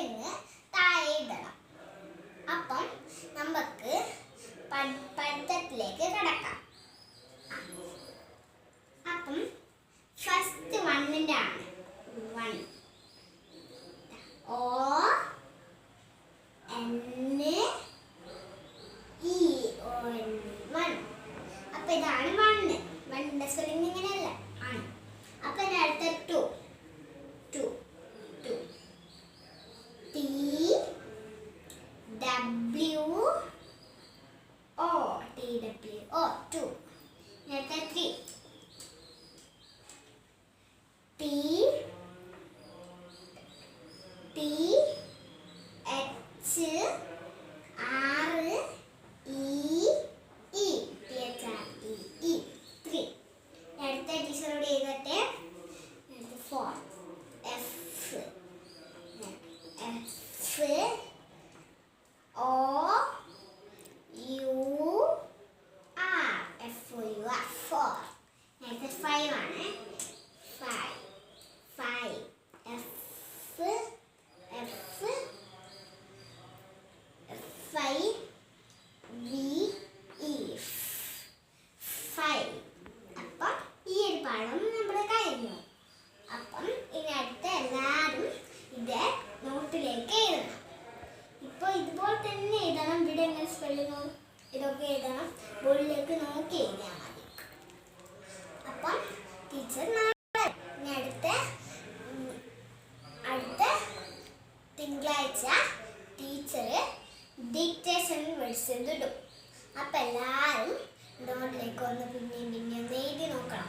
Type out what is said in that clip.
Spelling താഴെ ഇടണം. അപ്പം നമുക്ക് പഠിത്തത്തിലേക്ക് കടക്കാം. അപ്പം ഫസ്റ്റ് വണ്ണിൻ്റെ ആണ്. വൺ ഓ എൻ ഇ വൺ. അപ്പം ഇതാണ് വണ്ണ്. വണ്ണിൻ്റെ സ്പെല്ലിങ് ഇങ്ങനെയല്ല ആണ്. അപ്പം ഇനി അടുത്ത two. Two two T W O. T W O two. അടുത്ത three. T T H R E E. T H R E E. Three. അടുത്ത ടീച്ചറോട് എഴുതട്ടെ. Four. F F O U R. F O U R. Four. അടുത്ത five ആണ്. Five. Five. F F five V E. Five. അപ്പം ഈ ഒരു പാഠം നമ്മൾ കഴിഞ്ഞു. അപ്പം ഇനി അടുത്ത എല്ലാവരും ഇത് നോട്ടിലേക്ക് എഴുതണം. ഇപ്പോൾ ഇതുപോലെ തന്നെ എഴുതണം. ഇവിടെ എങ്ങനെ സ്പെല്ലിങ്ങോ ഇതൊക്കെ എഴുതണം. ബോർഡിലേക്ക് നോക്കി എഴുതിയാൽ മതി. അപ്പം ടീച്ചർ ഇനി അടുത്ത തിങ്കളാഴ്ച ടീച്ചർ ഡിക്റ്റേഷൻ വിളിച്ചിടും. അപ്പം എല്ലാവരും നോട്ടിലേക്ക് ഒന്ന് പിന്നെയും എഴുതി നോക്കണം.